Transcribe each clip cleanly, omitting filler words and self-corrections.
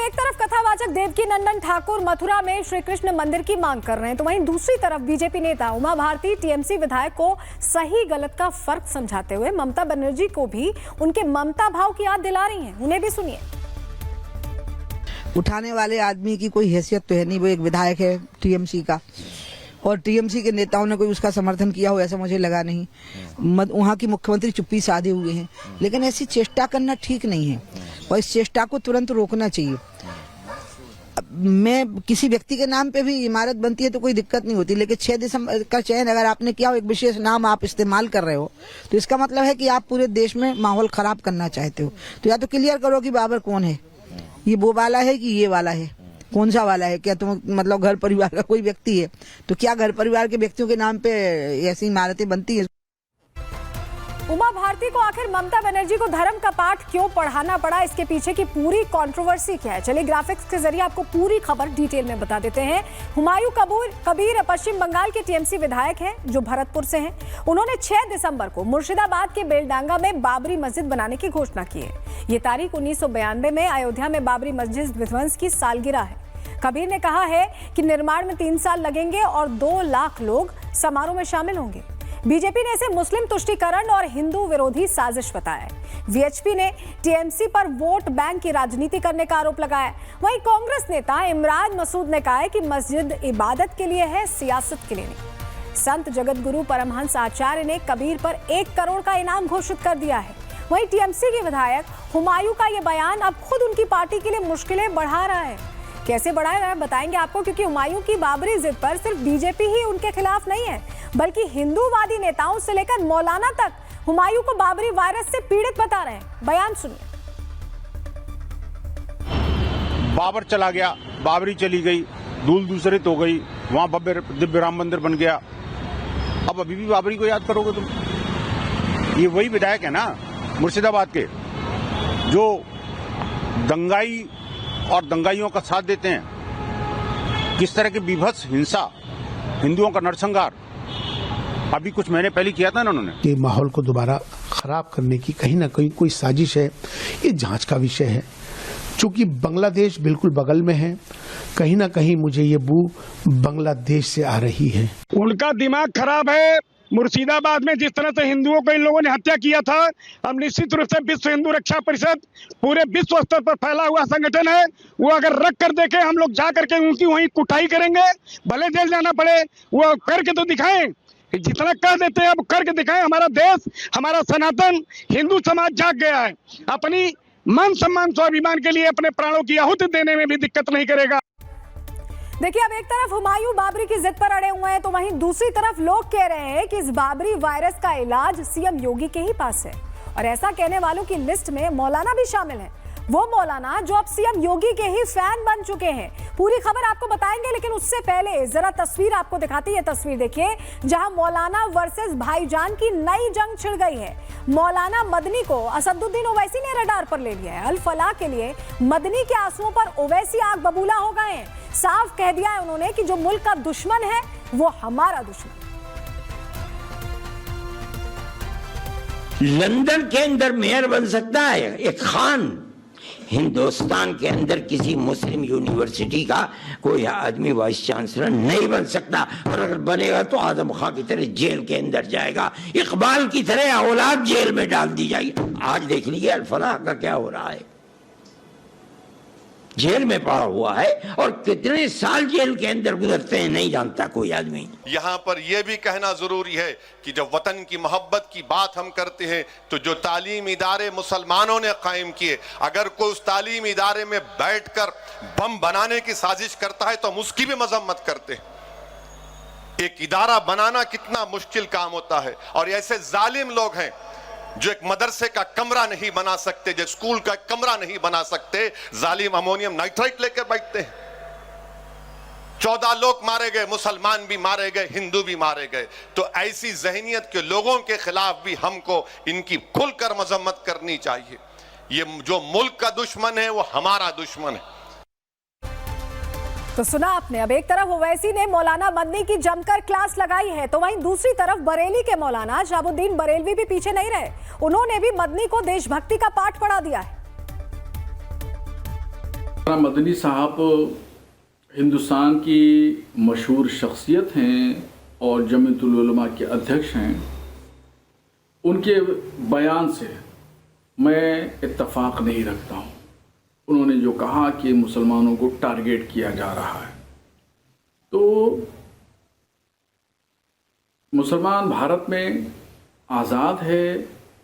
एक तरफ कथावाचक देवकीनंदन ठाकुर मथुरा में श्री कृष्ण मंदिर की मांग कर रहे हैं, तो वहीं दूसरी तरफ बीजेपी नेता उमा भारती टीएमसी विधायक को सही गलत का फर्क समझाते हुए ममता बनर्जी को भी उनके ममता भाव की याद दिला रही हैं। उन्हें भी सुनिए। उठाने वाले आदमी की कोई हैसियत तो है नहीं, वो एक विधायक है टीएमसी का, और टीएमसी के नेताओं ने कोई उसका समर्थन किया हो ऐसा मुझे लगा नहीं। वहाँ की मुख्यमंत्री चुप्पी साधे हुए हैं, लेकिन ऐसी चेष्टा करना ठीक नहीं है और इस चेष्टा को तुरंत रोकना चाहिए। मैं किसी व्यक्ति के नाम पे भी इमारत बनती है तो कोई दिक्कत नहीं होती, लेकिन 6 दिसंबर का चयन अगर आपने किया हो, एक विशेष नाम आप इस्तेमाल कर रहे हो, तो इसका मतलब है कि आप पूरे देश में माहौल खराब करना चाहते हो। तो या तो क्लियर करो कि बाबर कौन है, ये वो वाला है कि ये वाला है, कौन सा वाला है। क्या तुम मतलब घर परिवार का कोई व्यक्ति है तो क्या घर परिवार के व्यक्तियों के नाम पे ऐसी इमारतें बनती है? उमा भारती को आखिर ममता बनर्जी को धर्म का पाठ क्यों पढ़ाना पड़ा, इसके पीछे की पूरी कंट्रोवर्सी क्या है? चलिए ग्राफिक्स के जरिए आपको पूरी खबर डिटेल में बता देते हैं। हुमायूं कबीर पश्चिम बंगाल के टीएमसी विधायक हैं जो भरतपुर से हैं। उन्होंने 6 दिसंबर को मुर्शिदाबाद के बेलडांगा में बाबरी मस्जिद बनाने की घोषणा की है। ये तारीख 1992 में अयोध्या में बाबरी मस्जिद विध्वंस की सालगिरह है। कबीर ने कहा है कि निर्माण में 3 साल लगेंगे और 2 लाख लोग समारोह में शामिल होंगे। बीजेपी ने इसे मुस्लिम तुष्टीकरण और हिंदू विरोधी साजिश बताया। वीएचपी ने टीएमसी पर वोट बैंक की राजनीति करने का आरोप लगाया। वहीं कांग्रेस नेता इमरान मसूद ने कहा है कि मस्जिद इबादत के लिए है, सियासत के लिए नहीं। संत जगतगुरु परमहंस आचार्य ने कबीर पर 1 करोड़ का इनाम घोषित कर दिया है। वहीं टीएमसी के विधायक हुमायूं का ये बयान अब खुद उनकी पार्टी के लिए मुश्किलें बढ़ा रहा है। कैसे बढ़ाया बताएंगे आपको, क्योंकि हुमायूं की बाबरी जिद पर सिर्फ बीजेपी ही उनके खिलाफ नहीं है, बल्कि हिंदूवादी नेताओं से लेकर मौलाना तक हुमायूं को बाबरी वायरस से पीड़ित बता रहे हैं। बयान सुनिए। बाबर चला गया, बाबरी चली गई, धूल दूसरित हो गई, वहां भव्य दिव्य राम मंदिर बन गया। अब अभी भी बाबरी को याद करोगे तुम? ये वही विधायक है ना मुर्शिदाबाद के जो दंगाई और दंगाइयों का साथ देते हैं। किस तरह की बीभत्स हिंसा, हिंदुओं का नरसंहार अभी कुछ महीने पहले किया था ना उन्होंने। ये माहौल को दोबारा खराब करने की कहीं ना कहीं कोई साजिश है, ये जांच का विषय है। चूंकि बांग्लादेश बिल्कुल बगल में है, कहीं ना कहीं मुझे ये बू बांग्लादेश से आ रही है। उनका दिमाग खराब है। मुर्शिदाबाद में जिस तरह से हिंदुओं को इन लोगों ने हत्या किया था, हम निश्चित रूप से विश्व हिंदू रक्षा परिषद पूरे विश्व स्तर पर फैला हुआ संगठन है, वो अगर रख कर देखे हम लोग जा करके उनकी वहीं कुटाई करेंगे, भले जेल जाना पड़े, वो करके तो दिखाएं। जितना कह देते हैं अब करके दिखाएं। हमारा देश, हमारा सनातन हिंदू समाज जाग गया है, अपनी मान सम्मान स्वाभिमान के लिए अपने प्राणों की आहुति देने में भी दिक्कत नहीं करेगा। देखिए, अब एक तरफ हुमायूं बाबरी की जिद पर अड़े हुए हैं, तो वहीं दूसरी तरफ लोग कह रहे हैं कि इस बाबरी वायरस का इलाज सीएम योगी के ही पास है। और ऐसा कहने वालों की लिस्ट में मौलाना भी शामिल है, वो मौलाना जो अब सीएम योगी के ही फैन बन चुके हैं। पूरी खबर आपको बताएंगे, लेकिन उससे पहले जरा तस्वीर आपको दिखाती है। तस्वीर देखिए, जहां मौलाना वर्सेस भाईजान की नई जंग छिड़ गई है। मौलाना मदनी को असदुद्दीन ओवैसी ने रडार पर ले लिया है। अल फलाह के लिए मदनी के आंसुओं पर ओवैसी आग बबूला हो गए हैं। साफ कह दिया है उन्होंने कि जो मुल्क का दुश्मन है वो हमारा दुश्मन। लंदन के अंदर मेयर बन सकता है एक खान, हिंदुस्तान के अंदर किसी मुस्लिम यूनिवर्सिटी का कोई आदमी वाइस चांसलर नहीं बन सकता। और अगर बनेगा तो आदम खां की तरह जेल के अंदर जाएगा, इकबाल की तरह औलाद जेल में डाल दी जाएगी। आज देख लीजिए अल फलाह का क्या हो रहा है, जेल में पड़ा हुआ है और कितने साल जेल के अंदर गुजरते हैं नहीं जानता कोई आदमी। यहाँ पर यह भी कहना जरूरी है कि जब वतन की मोहब्बत की बात हम करते हैं तो जो तालीम इदारे मुसलमानों ने कायम किए, अगर कोई उस तालीम इदारे में बैठकर बम बनाने की साजिश करता है तो हम उसकी भी मजम्मत करते हैं। एक इदारा बनाना कितना मुश्किल काम होता है, और ऐसे जालिम लोग हैं जो एक मदरसे का कमरा नहीं बना सकते, जो स्कूल का कमरा नहीं बना सकते, जालिम अमोनियम नाइट्राइट लेकर बैठते हैं। 14 लोग मारे गए, मुसलमान भी मारे गए, हिंदू भी मारे गए। तो ऐसी जहनियत के लोगों के खिलाफ भी हमको इनकी खुलकर मजम्मत करनी चाहिए। ये जो मुल्क का दुश्मन है वो हमारा दुश्मन है। तो सुना आपने, अब एक तरफ ओवैसी ने मौलाना मदनी की जमकर क्लास लगाई है, तो वहीं दूसरी तरफ बरेली के मौलाना शहाबुद्दीन बरेलवी भी पीछे नहीं रहे। उन्होंने भी मदनी को देशभक्ति का पाठ पढ़ा दिया है। मदनी साहब हिंदुस्तान की मशहूर शख्सियत हैं और जमीयतुल उलमा के अध्यक्ष हैं। उनके बयान से मैं इत्तफाक नहीं रखता हूँ। उन्होंने जो कहा कि मुसलमानों को टारगेट किया जा रहा है, तो मुसलमान भारत में आज़ाद है।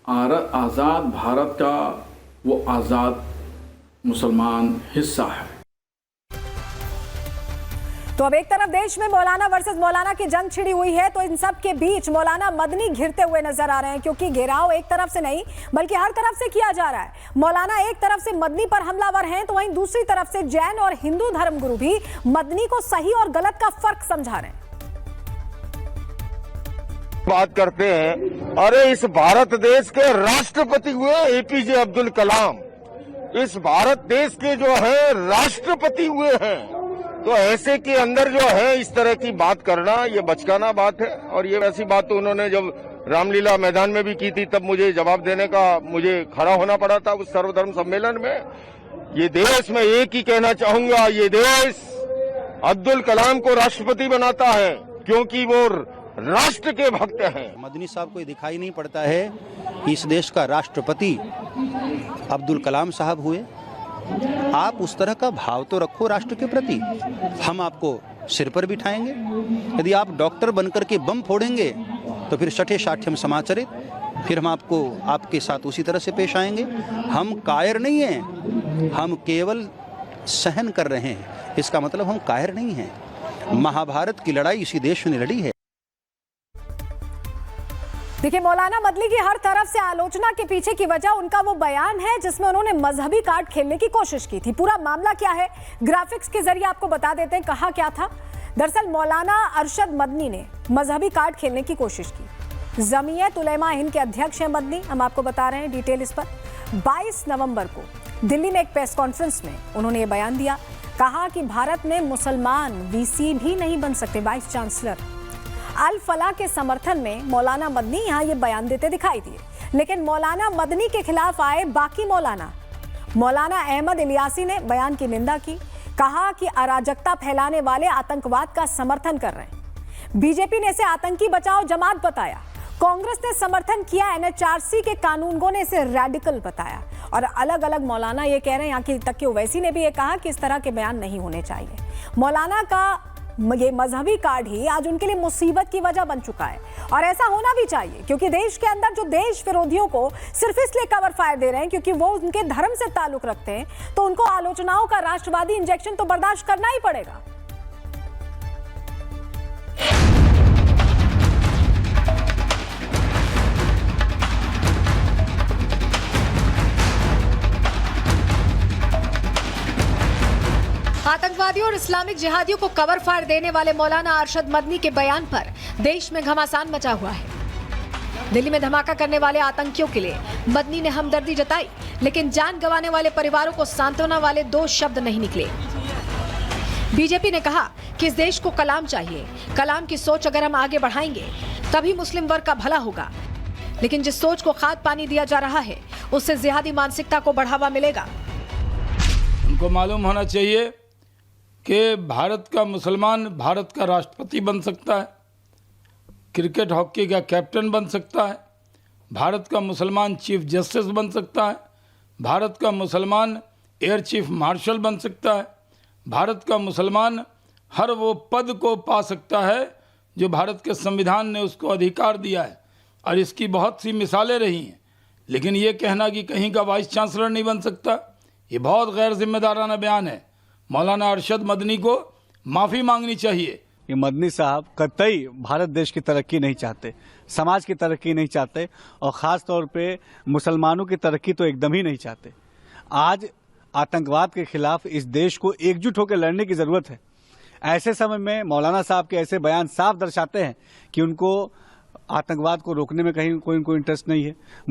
आज़ाद भारत का वो आज़ाद मुसलमान हिस्सा है। तो अब एक तरफ देश में मौलाना वर्सेस मौलाना की जंग छिड़ी हुई है, तो इन सब के बीच मौलाना मदनी घिरते हुए नजर आ रहे हैं, क्योंकि घेराव एक तरफ से नहीं बल्कि हर तरफ से किया जा रहा है। मौलाना एक तरफ से मदनी पर हमलावर हैं, तो वहीं दूसरी तरफ से जैन और हिंदू धर्मगुरु भी मदनी को सही और गलत का फर्क समझा रहे हैं। बात करते हैं, अरे इस भारत देश के राष्ट्रपति हुए एपीजे अब्दुल कलाम, इस भारत देश के जो है राष्ट्रपति हुए हैं, तो ऐसे के अंदर जो है इस तरह की बात करना ये बचकाना बात है। और ये वैसी बात तो उन्होंने जब रामलीला मैदान में भी की थी, तब मुझे जवाब देने का मुझे खड़ा होना पड़ा था उस सर्वधर्म सम्मेलन में। ये देश में एक ही कहना चाहूंगा, ये देश अब्दुल कलाम को राष्ट्रपति बनाता है क्योंकि वो राष्ट्र के भक्त हैं। मदनी साहब को दिखाई नहीं पड़ता है कि इस देश का राष्ट्रपति अब्दुल कलाम साहब हुए। आप उस तरह का भाव तो रखो राष्ट्र के प्रति। हम आपको सिर पर बिठाएंगे। यदि आप डॉक्टर बनकर के बम फोड़ेंगे तो फिर शठे शाठ्यम समाचरित, फिर हम आपको आपके साथ उसी तरह से पेश आएंगे। हम कायर नहीं हैं, हम केवल सहन कर रहे हैं। इसका मतलब हम कायर नहीं हैं। महाभारत की लड़ाई इसी देश ने लड़ी है। देखिए, मौलाना मदनी की हर तरफ से आलोचना के पीछे की वजह उनका वो बयान है जिसमें उन्होंने मजहबी कार्ड खेलने की कोशिश की थी। पूरा मामला क्या है, ग्राफिक्स के जरिए आपको बता देते हैं। कहा क्या था, दरअसल मौलाना अरशद मदनी ने मजहबी कार्ड खेलने की कोशिश की। जमीयत उलेमा हिंद के अध्यक्ष हैं मदनी, हम आपको बता रहे हैं डिटेल इस पर। 22 नवंबर को दिल्ली में एक प्रेस कॉन्फ्रेंस में उन्होंने ये बयान दिया। कहा कि भारत में मुसलमान वीसी भी नहीं बन सकते। वाइस चांसलर अल फलाह के समर्थन में मौलाना मदनी यहाँ ये बयान देते दिखाई दिए। लेकिन मौलाना मदनी के खिलाफ आए बाकी मौलाना अहमद इलियासी ने बयान की निंदा की। कहा कि अराजकता फैलाने वाले आतंकवाद का समर्थन कर रहे हैं। बीजेपी ने इसे आतंकी बचाओ जमात बताया। कांग्रेस ने समर्थन किया एनएचआरसी के कानूनगो ने इसे रेडिकल बताया। और अलग अलग मौलाना ये कह रहे हैं, यहाँ की तक कि ओवैसी ने भी ये कहा कि इस तरह के बयान नहीं होने चाहिए। मौलाना का ये मजहबी कार्ड ही आज उनके लिए मुसीबत की वजह बन चुका है। और ऐसा होना भी चाहिए, क्योंकि देश के अंदर जो देश विरोधियों को सिर्फ इसलिए कवर फायर दे रहे हैं क्योंकि वो उनके धर्म से ताल्लुक रखते हैं, तो उनको आलोचनाओं का राष्ट्रवादी इंजेक्शन तो बर्दाश्त करना ही पड़ेगा। आतंकवादियों और इस्लामिक जिहादियों को कवर फायर देने वाले मौलाना अरशद मदनी के बयान पर देश में घमासान मचा हुआ है। दिल्ली में धमाका करने वाले आतंकियों के लिए मदनी ने हमदर्दी जताई, लेकिन जान गंवाने वाले परिवारों को सांत्वना वाले 2 शब्द नहीं निकले। बीजेपी ने कहा कि इस देश को कलाम चाहिए। कलाम की सोच अगर हम आगे बढ़ाएंगे तभी मुस्लिम वर्ग का भला होगा। लेकिन जिस सोच को खाद पानी दिया जा रहा है, उससे जिहादी मानसिकता को बढ़ावा मिलेगा। उनको मालूम होना चाहिए कि भारत का मुसलमान भारत का राष्ट्रपति बन सकता है, क्रिकेट हॉकी का कैप्टन बन सकता है, भारत का मुसलमान चीफ जस्टिस बन सकता है, भारत का मुसलमान एयर चीफ मार्शल बन सकता है, भारत का मुसलमान हर वो पद को पा सकता है जो भारत के संविधान ने उसको अधिकार दिया है। और इसकी बहुत सी मिसालें रही हैं। लेकिन ये कहना कि कहीं का वाइस चांसलर नहीं बन सकता, ये बहुत गैर जिम्मेदाराना बयान है। मौलाना अरशद मदनी को माफ़ी मांगनी चाहिए। ये मदनी साहब कतई भारत देश की तरक्की नहीं चाहते, समाज की तरक्की नहीं चाहते, और ख़ास तौर पे मुसलमानों की तरक्की तो एकदम ही नहीं चाहते। आज आतंकवाद के खिलाफ इस देश को एकजुट होकर लड़ने की ज़रूरत है। ऐसे समय में मौलाना साहब के ऐसे बयान साफ दर्शाते हैं कि उनको आतंकवाद को रोकने में कहीं कोई इंटरेस्ट नहीं है।